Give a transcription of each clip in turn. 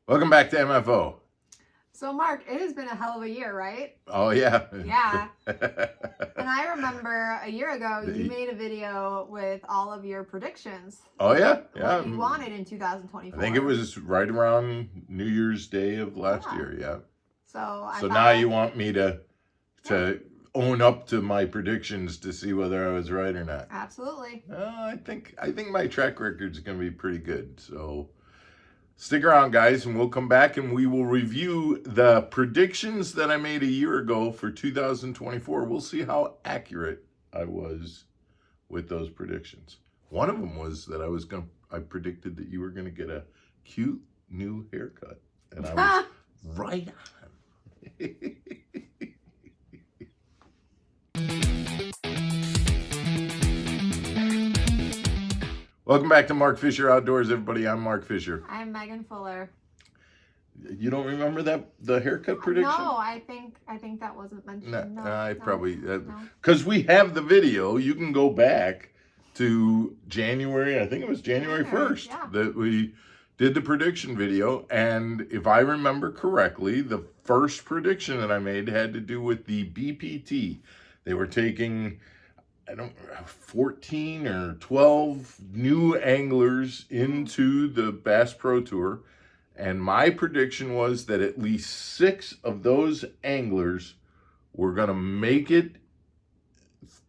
Welcome back to MFO. So, Mark, it has been a hell of a year, right? Oh, yeah. Yeah. And I remember a year ago, you made a video with all of your predictions. Oh, yeah? Yeah. What you wanted in 2024. I think it was right around New Year's Day of last year, yeah. So now you want me to own up to my predictions to see whether I was right or not. Absolutely. I think my track record's going to be pretty good, so stick around, guys, and we'll come back and we will review the predictions that I made a year ago for 2024. We'll see how accurate I was with those predictions. One of them was that I predicted that you were going to get a cute new haircut, and I was right on. Welcome back to Mark Fisher Outdoors, everybody. I'm Mark Fisher. I'm Megan Fuller. You don't remember the haircut prediction? No, I think that wasn't mentioned. Probably because we have the video. You can go back to January. I think it was January 1st that we did the prediction video, and if I remember correctly, the first prediction that I made had to do with the BPT. They were taking 14 or 12 new anglers into the Bass Pro Tour. And my prediction was that at least 6 of those anglers were going to make it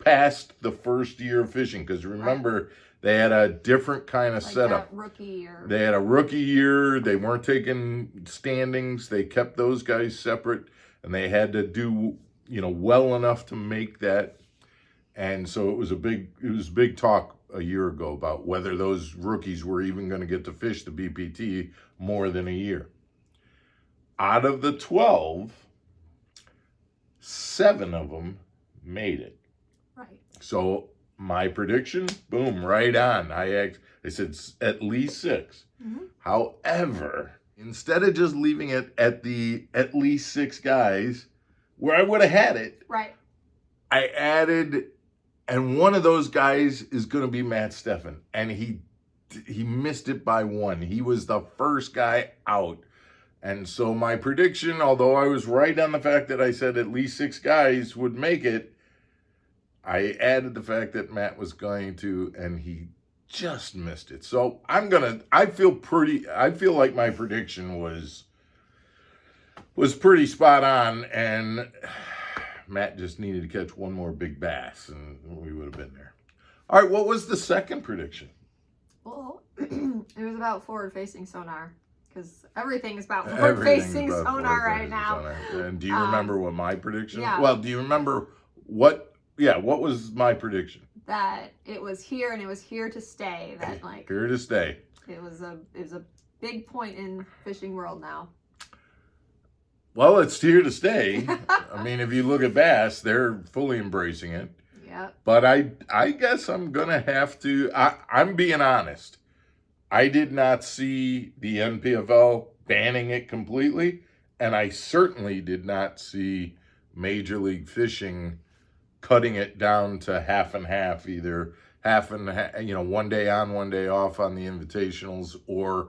past the first year of fishing. Because remember, they had a different kind of setup. Rookie year. They had a rookie year. They weren't taking standings. They kept those guys separate. And they had to do, well enough to make that. And so it was big talk a year ago about whether those rookies were even going to get to fish the BPT more than a year. Out of the 12, 7 of them made it. Right. So my prediction, boom, right on. I said at least 6. Mm-hmm. However, instead of just leaving it at least 6 guys, where I would have had it, right, I added. And one of those guys is going to be Matt Steffen. And he missed it by 1. He was the first guy out. And so my prediction, although I was right on the fact that I said at least 6 guys would make it, I added the fact that Matt was going to, and he just missed it. So I feel like my prediction was pretty spot on, and Matt just needed to catch one more big bass, and we would have been there. All right, what was the second prediction? Well, it was about forward-facing sonar, because everything is about forward-facing sonar right now. And do you remember what my prediction? Yeah. Well, do you remember what was my prediction? That it was here and it was here to stay. That here to stay. It was a big point in fishing world now. Well, it's here to stay. I mean, if you look at bass, they're fully embracing it. Yeah. But I guess I'm going to have to, I'm being honest. I did not see the NPFL banning it completely, and I certainly did not see Major League Fishing cutting it down to half and half, either half and half, one day on, one day off on the invitationals, or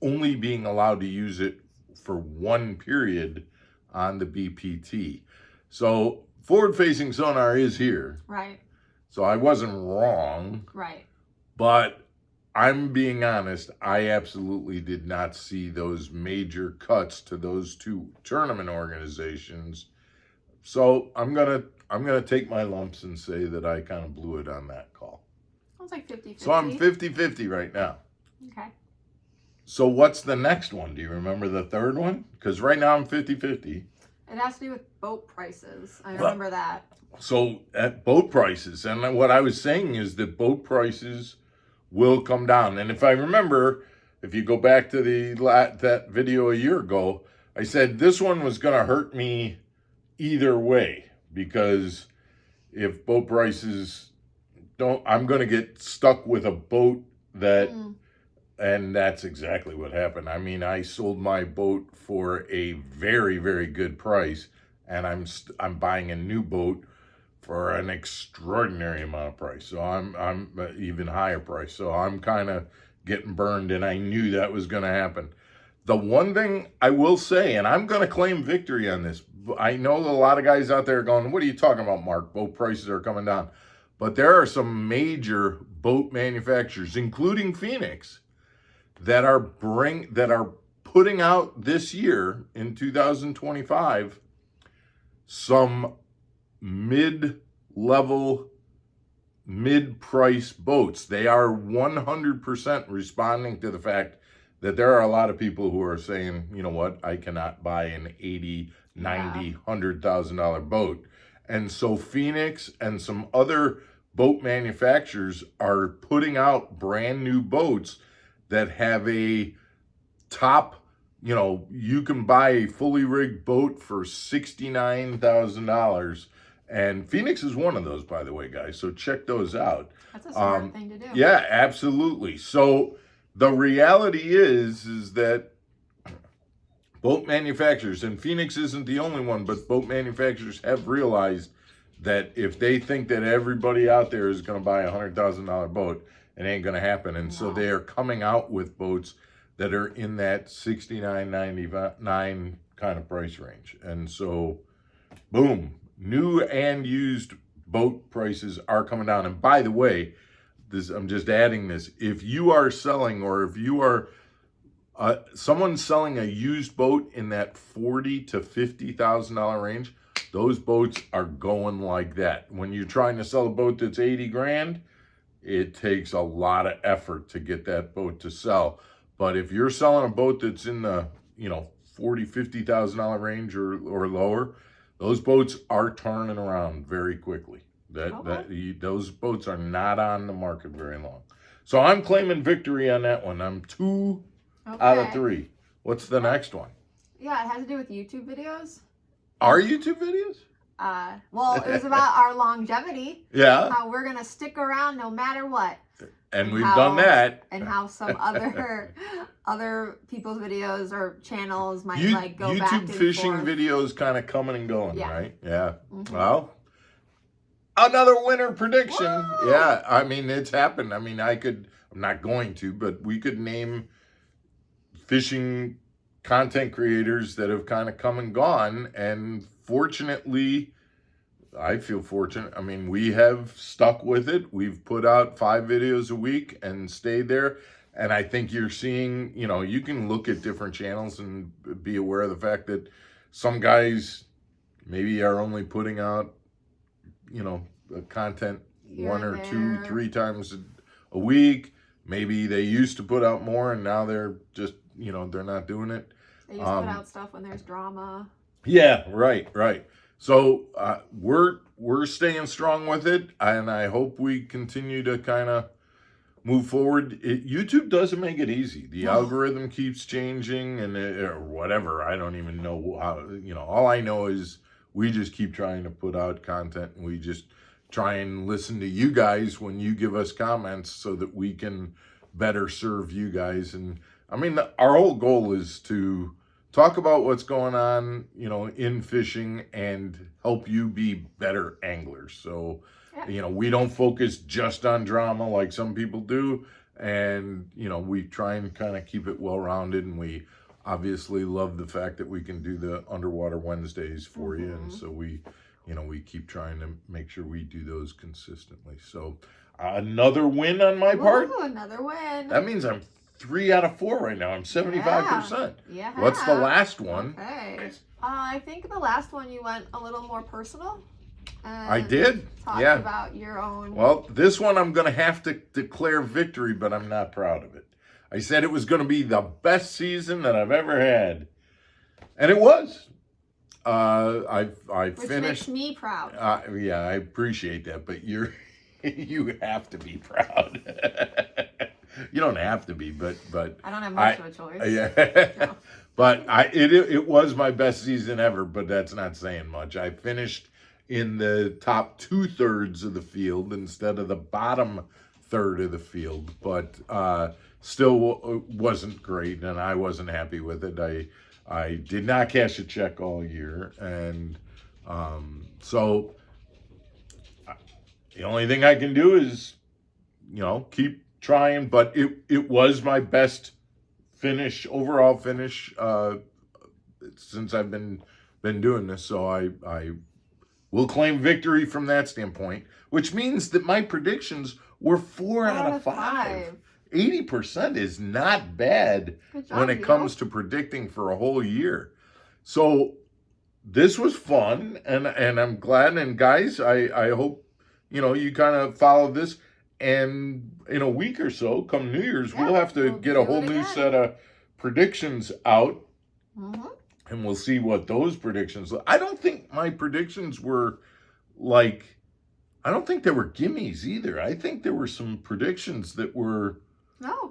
only being allowed to use it for one period on the BPT. So forward-facing sonar is here. Right. So I wasn't wrong. Right. But I'm being honest, I absolutely did not see those major cuts to those 2 tournament organizations. So I'm gonna take my lumps and say that I kind of blew it on that call. Sounds like 50-50. So I'm 50-50 right now. Okay. So what's the next one? Do you remember the third one? Because right now I'm 50-50. It has to do with boat prices. I remember that. So at boat prices, and what I was saying is that boat prices will come down. And if I remember, if you go back to that video a year ago, I said this one was going to hurt me either way, because if boat prices I'm going to get stuck with a boat that... And that's exactly what happened. I mean, I sold my boat for a very, very good price, and I'm buying a new boat for an extraordinary amount of price. So I'm even higher price. So I'm kind of getting burned, and I knew that was going to happen. The one thing I will say, and I'm going to claim victory on this, I know a lot of guys out there going, what are you talking about, Mark? Boat prices are coming down. But there are some major boat manufacturers, including Phoenix, that are putting out this year in 2025 some mid-level, mid-price boats. They are 100% responding to the fact that there are a lot of people who are saying, you know what, I cannot buy an $80, $90, $100,000 boat. And so Phoenix and some other boat manufacturers are putting out brand new boats that have a top, you can buy a fully rigged boat for $69,000. And Phoenix is one of those, by the way, guys. So check those out. That's a smart thing to do. Yeah, absolutely. So the reality is that boat manufacturers, and Phoenix isn't the only one, but boat manufacturers have realized that if they think that everybody out there is going to buy a $100,000 boat, it ain't going to happen. And so they are coming out with boats that are in that $69, $99 kind of price range. And so, boom, new and used boat prices are coming down. And by the way, I'm just adding this. If you are selling, or if you are someone selling a used boat in that $40,000 to $50,000 range, those boats are going like that. When you're trying to sell a boat that's 80 grand, it takes a lot of effort to get that boat to sell. But if you're selling a boat that's in the $40,000, $50,000 range or lower, those boats are turning around very quickly. Those boats are not on the market very long. So I'm claiming victory on that one. I'm 2 out of 3. What's the next one? Yeah, it has to do with YouTube videos. Our YouTube videos? Well, it was about our longevity. Yeah. How we're gonna stick around no matter what. And we've done that. And how some other people's videos or channels might go YouTube back and fishing forth. videos kind of coming and going, right? Yeah. Mm-hmm. Well, another winner prediction. Woo! Yeah, I mean, it's happened. I mean, I'm not going to, but we could name fishing content creators that have kind of come and gone. And fortunately, I feel fortunate. I mean, we have stuck with it. We've put out 5 videos a week and stayed there. And I think you're seeing, you can look at different channels and be aware of the fact that some guys maybe are only putting out, content Here 1 or and 2, there. 3 times a week. Maybe they used to put out more and now they're just, they're not doing it. They used to put out stuff when there's drama. Yeah, right. So we're staying strong with it, and I hope we continue to kind of move forward. YouTube doesn't make it easy. The algorithm keeps changing, or whatever. I don't even know how. All I know is we just keep trying to put out content, and we just try and listen to you guys when you give us comments, so that we can better serve you guys. And I mean, our whole goal is to talk about what's going on, in fishing and help you be better anglers. So, we don't focus just on drama like some people do. And, we try and kind of keep it well-rounded. And we obviously love the fact that we can do the Underwater Wednesdays for you. And so we keep trying to make sure we do those consistently. So another win on my part. Ooh, another win. That means I'm 3 out of 4 right now. I'm 75%. Yeah. What's the last one? Okay. I think the last one you went a little more personal. I did. Talked Yeah. about your own. Well, this one I'm going to have to declare victory, but I'm not proud of it. I said it was going to be the best season that I've ever had, and it was. I Which finished. makes me proud. Yeah, I appreciate that, but you have to be proud. You don't have to be, but I don't have much of a choice. Yeah. No. But it was my best season ever, but that's not saying much. I finished in the top 2/3 of the field instead of the bottom third of the field, but still wasn't great, and I wasn't happy with it. I did not cash a check all year, and so the only thing I can do is, keep trying. But it was my best overall finish, since I've been doing this. So I will claim victory from that standpoint, which means that my predictions were 4 out of 5. 80% is not bad when it comes to predicting for a whole year. So this was fun, and I'm glad. And guys, I hope you kind of follow this. And in a week or so, come New Year's, we'll have to get a whole new set of predictions out. And we'll see what those predictions. I don't think my predictions were I don't think they were gimmies either. I think there were some predictions that were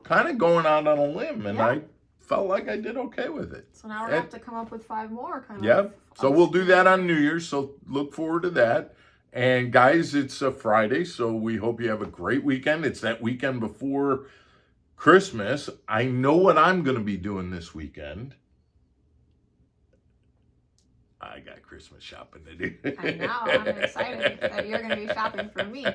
kind of going out on a limb, and I felt like I did okay with it. So now we're going to have to come up with 5 more kind of. Yeah. So we'll do that on New Year's. So look forward to that. And guys, it's a Friday, so we hope you have a great weekend. It's that weekend before Christmas. I know what I'm going to be doing this weekend. I got Christmas shopping to do. I know. I'm excited that you're going to be shopping for me.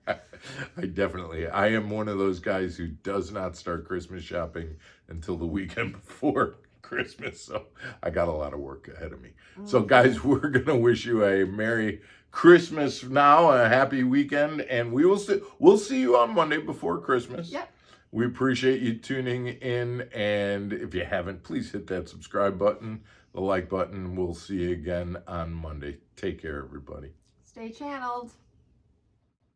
I am one of those guys who does not start Christmas shopping until the weekend before Christmas. So I got a lot of work ahead of me. So guys, we're going to wish you a Merry Christmas now, a happy weekend, and we'll see you on Monday before Christmas. Yep. We appreciate you tuning in, and if you haven't, please hit that subscribe button, the like button. We'll see you again on Monday. Take care, everybody. Stay channeled.